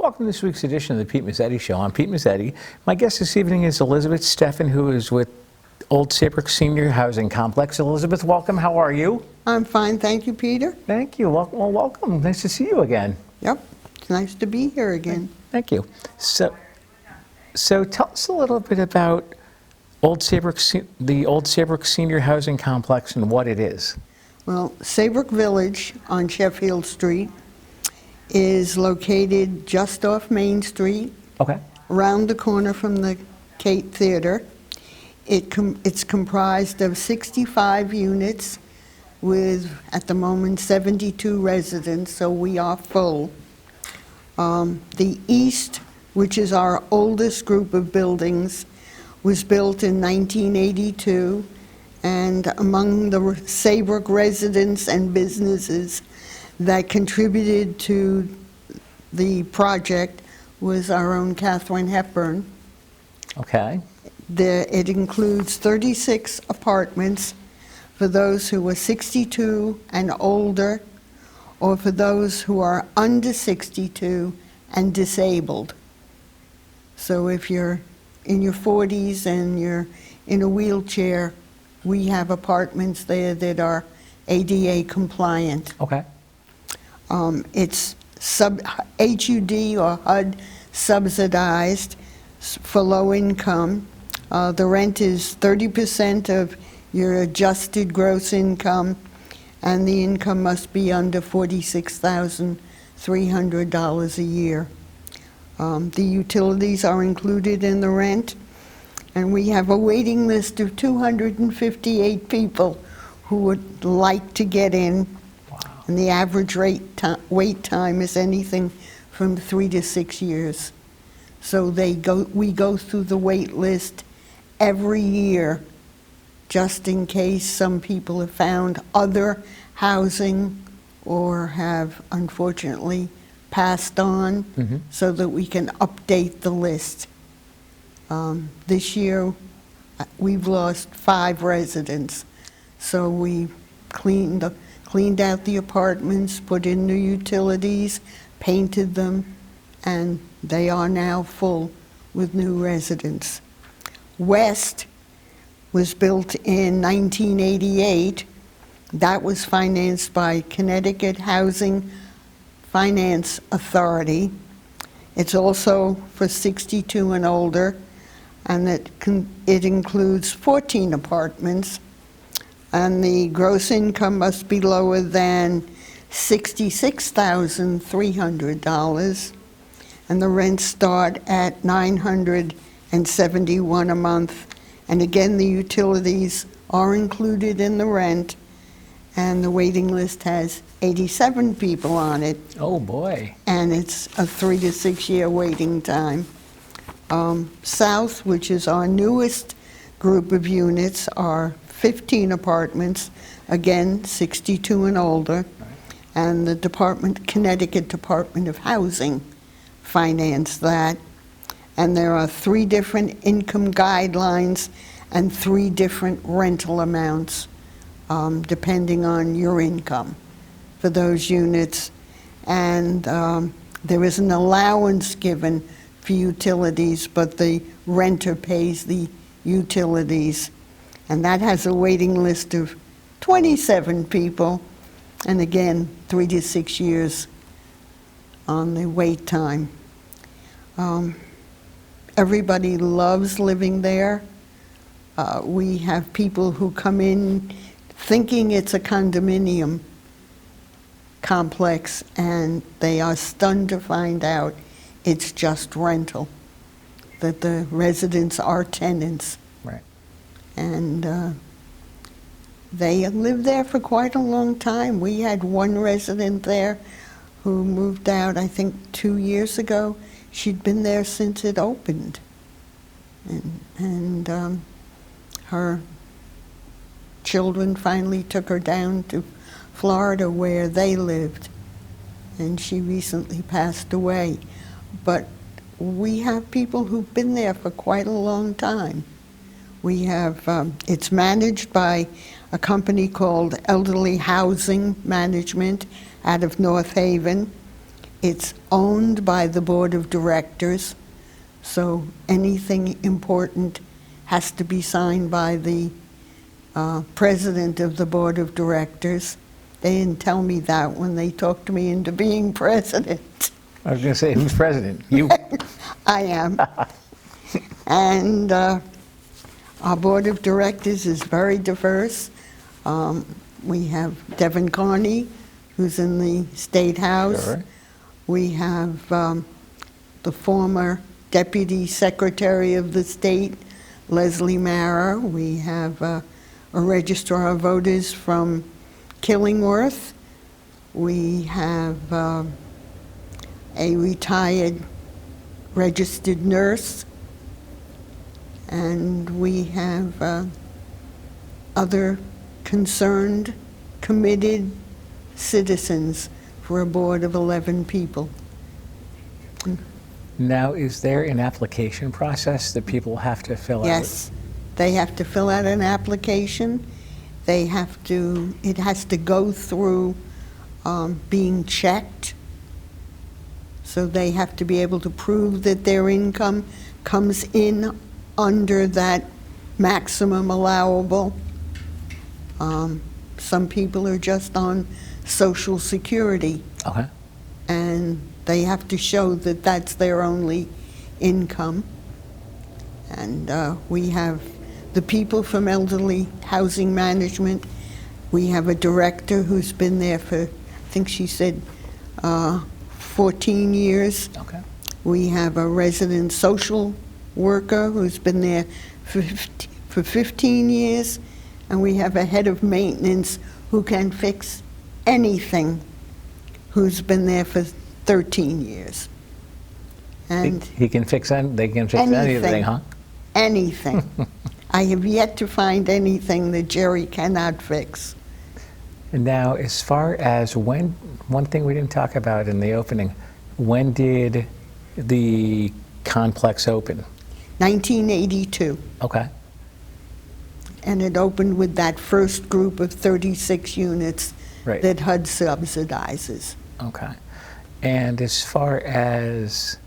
Welcome to this week's edition of the Pete Mezzetti Show. I'm Pete Mezzetti. My guest this evening is Elizabeth Steffen, who is with Old Saybrook Senior Housing Complex. Elizabeth, welcome. How are you? I'm fine, thank you, Peter. Thank you. Well, welcome. Nice to see you again. Yep, it's nice to be here again. Thank you. So tell us a little bit about the Old Saybrook Senior Housing Complex and what it is. Well, Saybrook Village on Sheffield Street is located just off Main Street, Okay. around the corner from the Kate Theater. It's comprised of 65 units with, at the moment, 72 residents, so we are full. The East, which is our oldest group of buildings, was built in 1982, and among the Saybrook residents and businesses that contributed to the project was our own Katharine Hepburn. Okay. It includes 36 apartments for those who are 62 and older, or for those who are under 62 and disabled. So if you're in your 40s and you're in a wheelchair, we have apartments there that are ADA compliant. Okay. It's HUD or HUD subsidized for low income. The rent is 30% of your adjusted gross income, and the income must be under $46,300 a year. The utilities are included in the rent, and we have a waiting list of 258 people who would like to get in. Wow. And the average wait time is anything from 3 to 6 years. So we go through the wait list every year, just in case some people have found other housing or have unfortunately passed on, so that we can update the list. This year, we've lost 5 residents, so we cleaned out the apartments, put in new utilities, painted them, and they are now full with new residents. West was built in 1988. That was financed by Connecticut Housing Finance Authority. It's also for 62 and older, and it includes 14 apartments, and the gross income must be lower than $66,300, and the rents start at $971 a month. And again, the utilities are included in the rent, and the waiting list has 87 people on it. Oh boy. And it's a 3 to 6 year waiting time. South, which is our newest group of units, are 15 apartments, again 62 and older, and the Connecticut Department of Housing financed that. And there are 3 different income guidelines and 3 different rental amounts, depending on your income for those units. And there is an allowance given for utilities, but the renter pays the utilities. And that has a waiting list of 27 people, and again, 3 to 6 years on the wait time. Everybody loves living there. We have people who come in thinking it's a condominium complex, and they are stunned to find out it's just rental, that the residents are tenants. Right. And they lived there for quite a long time. We had one resident there who moved out, I think, 2 years ago. She'd been there since it opened. And her children finally took her down to Florida where they lived, and she recently passed away. But we have people who've been there for quite a long time. We have, it's managed by a company called Elderly Housing Management out of North Haven, It's owned by the board of directors, so anything important has to be signed by the president of the board of directors. They didn't tell me that when they talked me into being president. I was going to say, who's president? You? I am. And our board of directors is very diverse. We have Devin Carney, who's in the State House. Sure. We have the former Deputy Secretary of the State, Leslie Mara. We have a registrar of voters from Killingworth. We have a retired registered nurse. And we have other concerned, committed citizens for a board of 11 people. Now, is there an application process that people have to fill out? Yes, they have to fill out an application. They have to, it has to go through being checked. So they have to be able to prove that their income comes in under that maximum allowable. Some people are just on Social Security, Okay. and they have to show that that's their only income. And we have the people from Elderly Housing Management. We have a director who's been there for, I think she said, 14 years. Okay. We have a resident social worker who's been there for 15 years. And we have a head of maintenance who can fix anything, who's been there for 13 years. And He can fix that, they can fix anything, huh? anything. I have yet to find anything that Jerry cannot fix. And now, as far as when, one thing we didn't talk about in the opening, when did the complex open? 1982. Okay. And it opened with that first group of 36 units Right. that HUD subsidizes. Okay. And as far as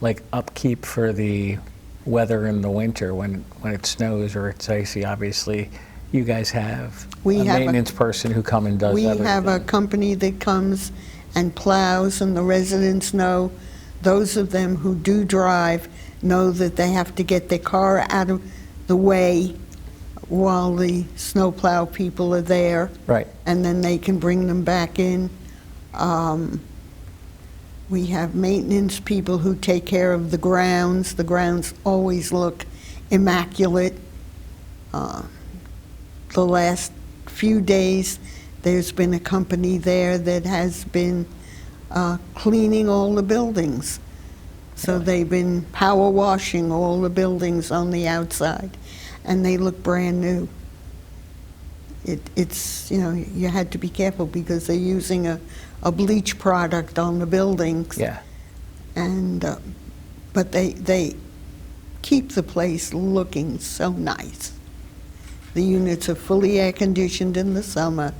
like upkeep for the weather in the winter, when it snows or it's icy, obviously you guys have We a have a- maintenance person who come and does We other have a things. company that comes and plows, and the residents know, those of them who do drive know that they have to get their car out of the way while the snowplow people are there, Right. and then they can bring them back in. We have maintenance people who take care of the grounds. The grounds always look immaculate. The last few days, there's been a company there that has been cleaning all the buildings. So Really? they've been power washing all the buildings on the outside, and they look brand new. It's, you know, you had to be careful because they're using a bleach product on the buildings. Yeah. And, but they keep the place looking so nice. The units are fully air conditioned in the summer,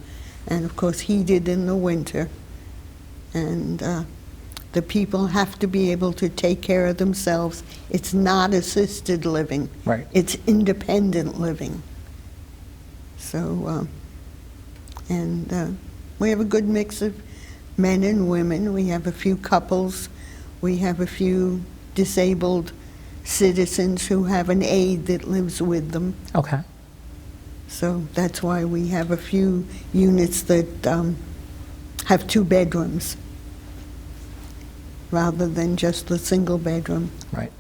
and of course heated in the winter. And the people have to be able to take care of themselves. It's not assisted living. Right. It's independent living. So, we have a good mix of men and women. We have a few couples. We have a few disabled citizens who have an aide that lives with them. Okay. So that's why we have a few units that have 2 bedrooms rather than just the single bedroom. Right.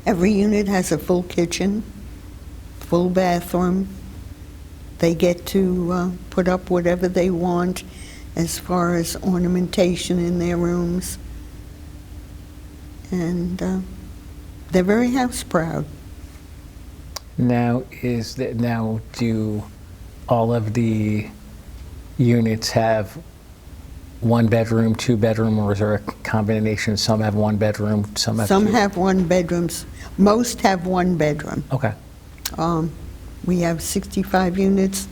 Every unit has a full kitchen, full bathroom. They get to put up whatever they want as far as ornamentation in their rooms. And they're very house proud. Now, do all of the units have 1 bedroom, 2 bedroom, or is there a combination? Some have 1 bedroom, some have Some 2? have 1 bedrooms. Most have 1 bedroom. Okay. We have 65 units,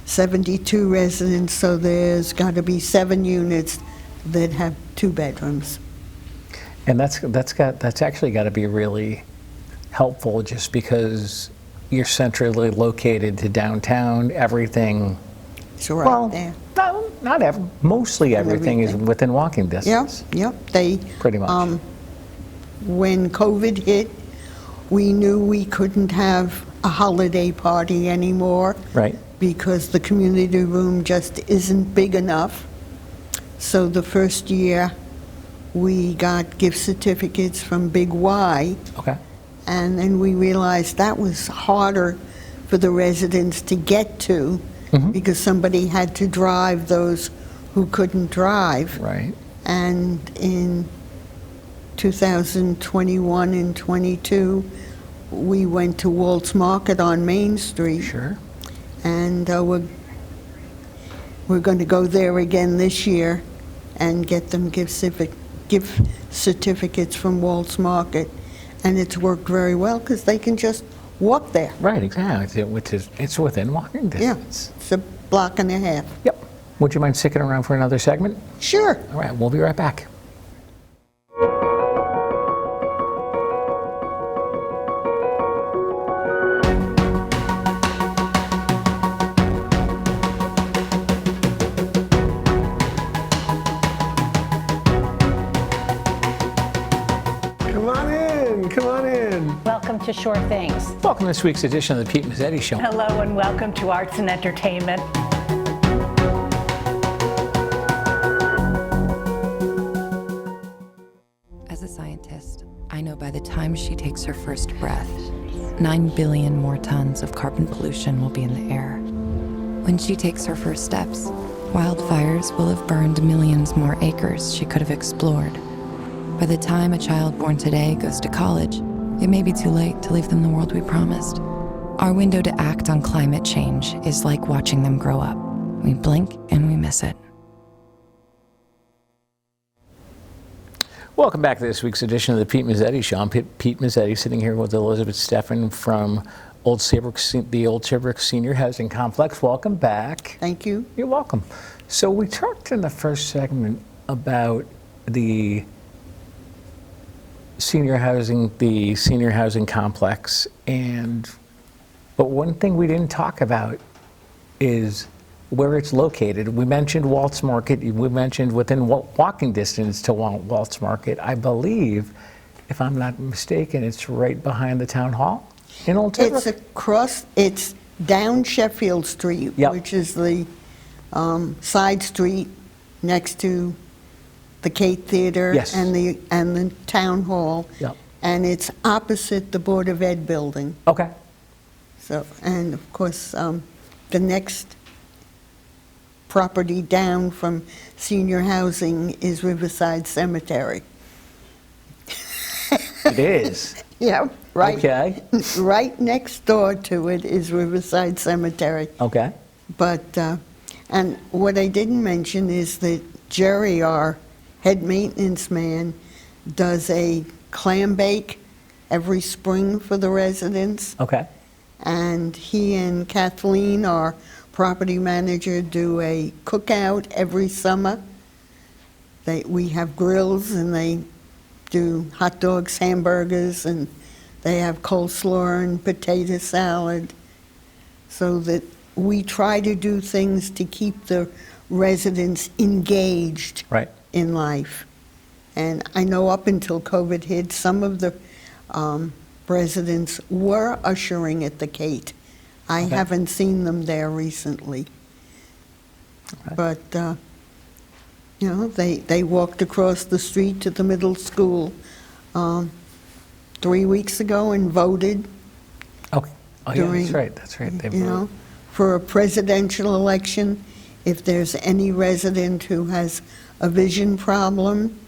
72 residents, so there's got to be 7 units that have 2 bedrooms. And that's actually got to be really helpful, just because you're centrally located to downtown. Everything, It's right there. no, not mostly everything is Everything. within walking Yep, distance. yep. They Pretty much. When COVID hit, we knew we couldn't have a holiday party anymore. Right. Because the community room just isn't big enough. So the first year, we got gift certificates from Big Y, Okay. and then we realized that was harder for the residents to get to because somebody had to drive those who couldn't drive. Right. And in 2021 and 22, we went to Walt's Market on Main Street. Sure. And we're going to go there again this year and get them gift certificates from Walt's Market. And it's worked very well because they can just walk there. Right. Exactly. It's within walking Yeah, distance. it's a block and a half. Yep. Would you mind sticking around for another segment? Sure. All right. We'll be right back. Come on in. Come on in. Welcome to Sure Things. Welcome to this week's edition of the Pete Mezzetti Show. Hello and welcome to Arts and Entertainment. As a scientist, I know by the time she takes her first breath, 9 billion more tons of carbon pollution will be in the air. When she takes her first steps, wildfires will have burned millions more acres she could have explored. By the time a child born today goes to college, it may be too late to leave them the world we promised. Our window to act on climate change is like watching them grow up. We blink and we miss it. Welcome back to this week's edition of the Pete Mezzetti Show. I'm Pete Mezzetti, sitting here with Elizabeth Steffen from the Old Saybrook Senior Housing Complex. Welcome back. Thank you. You're welcome. So we talked in the first segment about the senior housing complex, but one thing we didn't talk about is where it's located. We mentioned Walt's Market. We mentioned within walking distance to Walt's Market. I believe, if I'm not mistaken, it's right behind the town hall in Old Saybrook. It's down Sheffield Street, Yep. which is the side street next to the Kate Theater Yes. and the town hall. Yep. And it's opposite the Board of Ed building. Okay. So, and of course, the next property down from senior housing is Riverside Cemetery. It is. Yeah, right. Okay. Right next door to it is Riverside Cemetery. Okay. But, and what I didn't mention is that Jerry, our head maintenance man, does a clam bake every spring for the residents. Okay. And he and Kathleen, our property manager, do a cookout every summer. We have grills and they do hot dogs, hamburgers, and they have coleslaw and potato salad. So that we try to do things to keep the residents engaged Right. in life. And I know up until COVID hit, some of the residents were ushering at the Kate. I Okay. haven't seen them there recently. Okay. But, you know, they walked across the street to the middle school 3 weeks ago and voted, Okay. Oh, yeah, During- that's right. That's right. They you know, for a presidential election. If there's any resident who has a vision problem,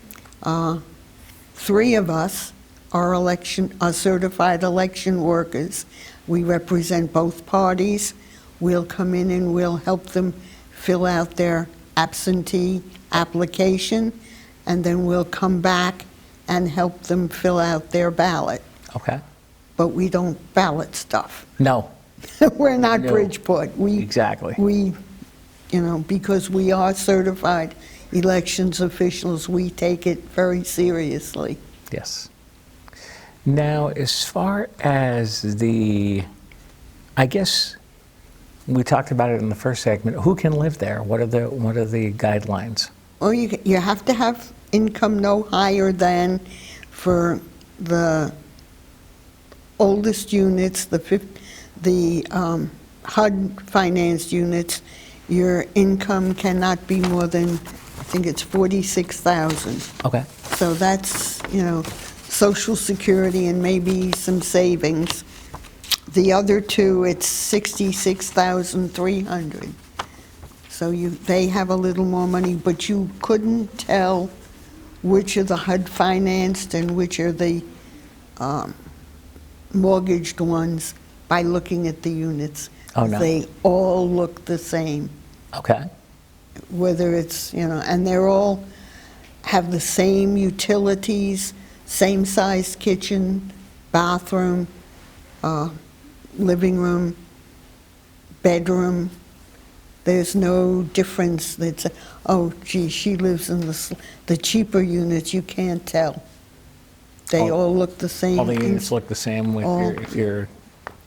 3 of us are certified election workers. We represent both parties. We'll come in and we'll help them fill out their absentee application, and then we'll come back and help them fill out their ballot. Okay. But we don't ballot stuff. No. We're not No. Bridgeport. Exactly. We, you know, because we are certified elections officials, we take it very seriously. Yes. Now, as far as I guess we talked about it in the first segment. Who can live there? What are the guidelines? Well, you have to have income no higher than, for the oldest units, the HUD financed units, your income cannot be more than, I think it's 46,000. Okay. So that's, Social Security and maybe some savings. The other two, it's 66,300. So they have a little more money, but you couldn't tell which are the HUD financed and which are the mortgaged ones by looking at the units. Oh, no. They all look the same. Okay. Whether it's, and they're all have the same utilities, same sized kitchen, bathroom, living room, bedroom. There's no difference. That's, oh, gee, she lives in the cheaper units. You can't tell. They all look the same. All the units look the same if you're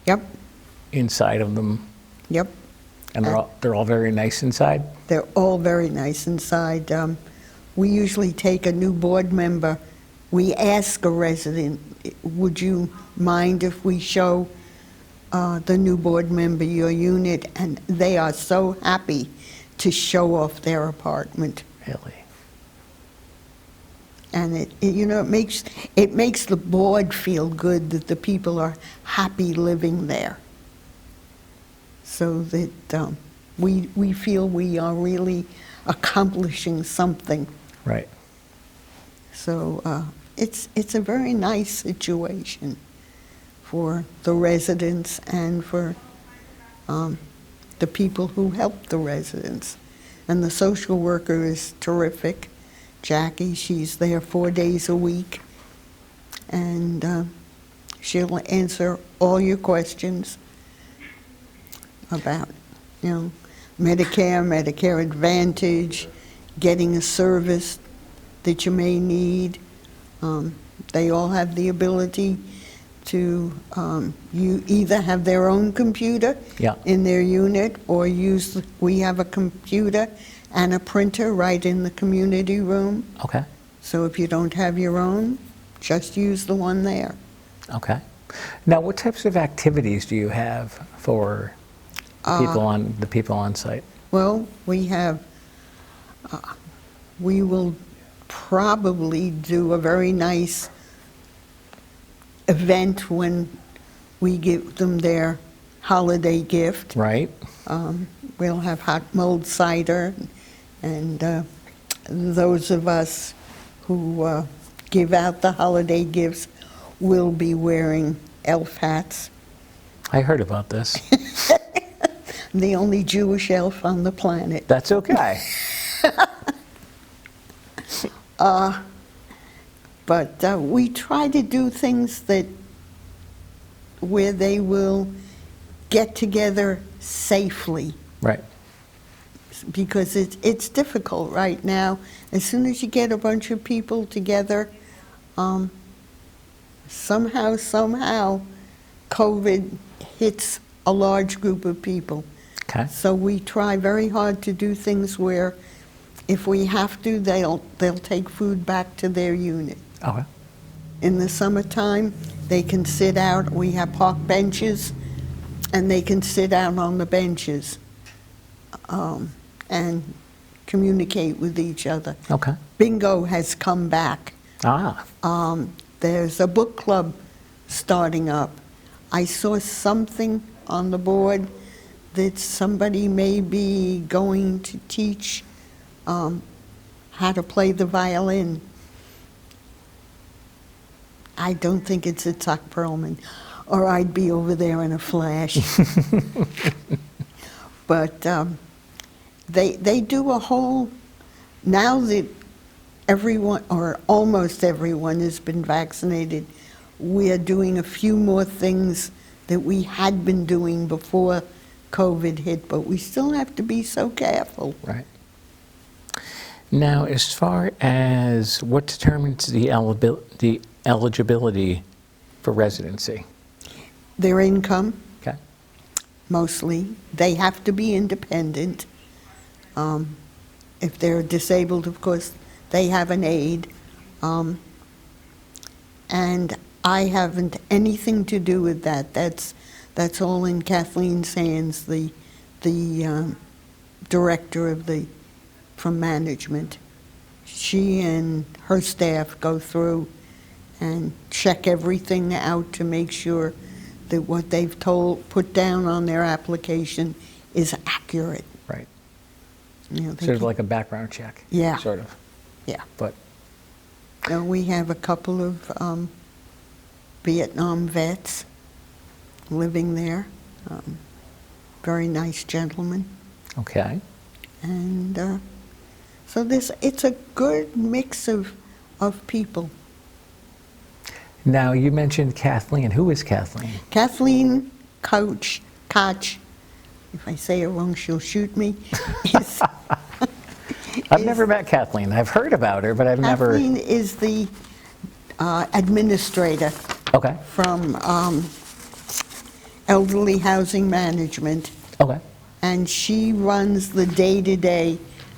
Yep, inside of them, yep. and they're all very nice inside. They're all very nice inside. We usually take a new board member. We ask a resident, would you mind if we show the new board member your unit? And they are so happy to show off their apartment. Really. And it makes the board feel good that the people are happy living there. So that we feel we are really accomplishing something. Right. So it's a very nice situation for the residents and for the people who help the residents. And the social worker is terrific. Jackie, she's there 4 days a week, and she'll answer all your questions about, Medicare Advantage, getting a service that you may need. They all have the ability to you either have their own computer in their unit, or we have a computer and a printer right in the community room. Okay. So if you don't have your own, just use the one there. Okay. Now, what types of activities do you have for the people on site? Well, we will probably do a very nice event when we give them their holiday gift. Right. We'll have hot mulled cider, and those of us who give out the holiday gifts will be wearing elf hats. I heard about this. The only Jewish elf on the planet. That's okay. But we try to do things where they will get together safely. Right. Because it's difficult right now. As soon as you get a bunch of people together, somehow, COVID hits a large group of people. Okay. So we try very hard to do things where, if we have to, they'll take food back to their unit. Okay. In the summertime, they can sit out. We have park benches, and they can sit out on the benches and communicate with each other. Okay. Bingo has come back. There's a book club starting up. I saw something on the board that somebody may be going to teach how to play the violin. I don't think it's at Tuck Perlman, or I'd be over there in a flash. But they do a whole, now that everyone, or almost everyone, has been vaccinated, we are doing a few more things that we had been doing before COVID hit, but we still have to be so careful. Right. Now, as far as what determines the eligibility for residency? Their income, Okay. mostly. They have to be independent. If they're disabled, of course, they have an aide. And I haven't anything to do with that. That's all in Kathleen's hands, the director from management. She and her staff go through and check everything out to make sure that what they've put down on their application is accurate. Right. You know, they Sort of can- like a background check. Yeah. Sort of. Yeah. But, We have a couple of Vietnam vets living there. Very nice gentlemen. okay. And so it's a good mix of people. Now, you mentioned Kathleen. Who is Kathleen? Kathleen Koch, if I say it wrong, she'll shoot me. I've never met Kathleen. I've heard about her, but I've never... Kathleen is the administrator Okay. from Elderly Housing Management, Okay. and she runs the day-to-day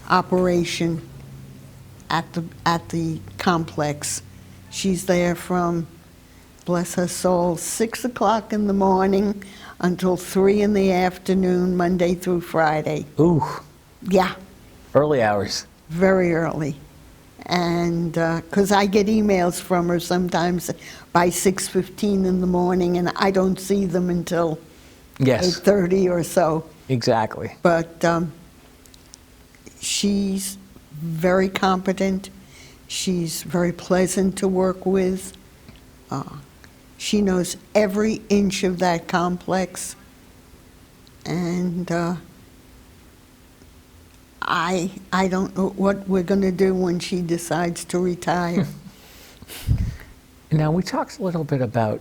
operation at the complex. She's there from, bless her soul, 6 o'clock in the morning until 3 in the afternoon, Monday through Friday. Ooh, Yeah, early hours. very early. And because I get emails from her sometimes by 6:15 in the morning, and I don't see them until Yes, 8:30 or so. exactly. But she's very competent. She's very pleasant to work with. She knows every inch of that complex. And I don't know what we're going to do when she decides to retire. Now, we talked a little bit about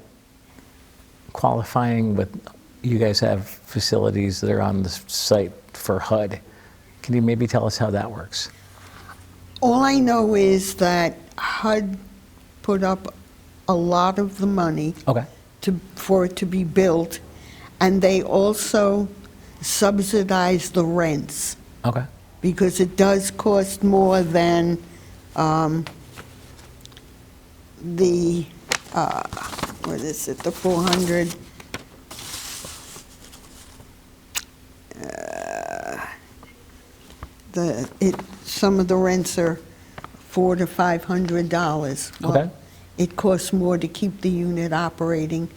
qualifying with, you guys have facilities that are on the site for HUD. Can you maybe tell us how that works? All I know is that HUD put up a lot of the money Okay. for it to be built, and they also subsidize the rents, Okay. because it does cost more than what is it, the 400? Some of the rents are $400 to $500. Well, Okay. it costs more to keep the unit operating,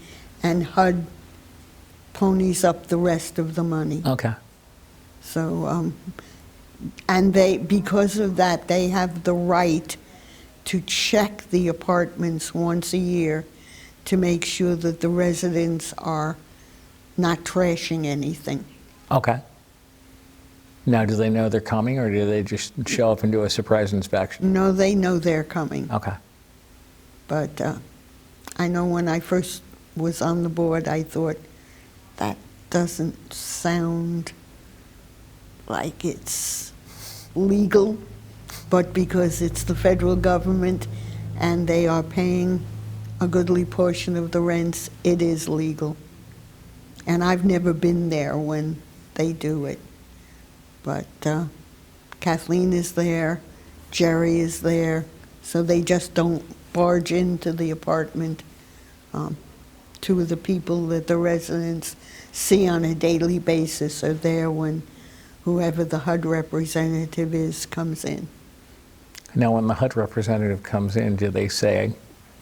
and HUD ponies up the rest of the money. Okay. So, and because of that, they have the right to check the apartments once a year to make sure that the residents are not trashing anything. Okay. Now, do they know they're coming, or do they just show up and do a surprise inspection? No, they know they're coming. Okay. But I know when I first was on the board, I thought, that doesn't sound like it's legal, but because it's the federal government and they are paying a goodly portion of the rents, it is legal. And I've never been there when they do it. But Kathleen is there, Jerry is there, so they just don't barge into the apartment. Two of the people that the residents see on a daily basis are there when whoever the HUD representative is comes in. Now, when the HUD representative comes in, do they say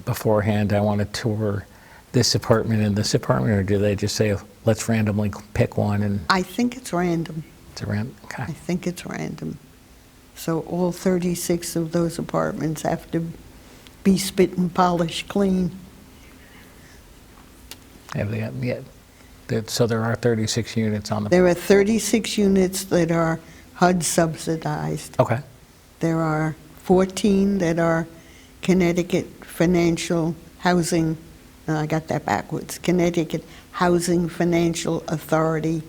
beforehand, I want to tour this apartment and this apartment, or do they just say, let's randomly pick one and I think it's random. it's around? Okay. I think it's random. So all 36 of those apartments have to be spit and polish clean. So there are 36 units on the... There are 36 units that are HUD subsidized. Okay. There are 14 that are Connecticut Financial Housing, no, I got that backwards, Connecticut Housing Financial Authority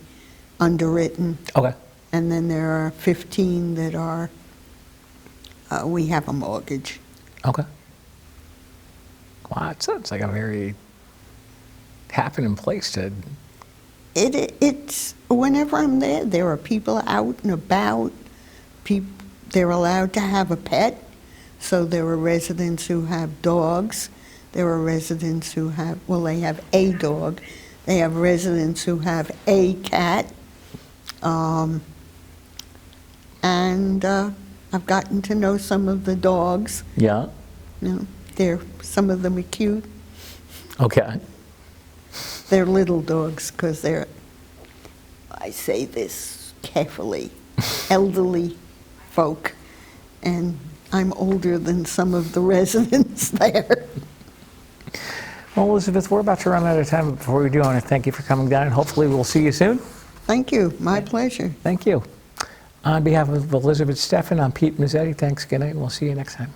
underwritten. Okay. And then there are 15 that are We have a mortgage. Okay. Wow, it sounds like a very happening place to. It's whenever I'm there, there are people out and about. They're allowed to have a pet, so there are residents who have dogs. There are residents who have, well, they have a dog. They have residents who have a cat. And I've gotten to know some of the dogs. Yeah. You know, some of them are cute. Okay. They're little dogs because they're, I say this carefully, elderly folk. And I'm older than some of the residents there. Well, Elizabeth, we're about to run out of time. Before we do, I want to thank you for coming down, and hopefully we'll see you soon. Thank you. My pleasure. Thank you. On behalf of Elizabeth Steffen, I'm Pete Mezzetti. Thanks, good night, and we'll see you next time.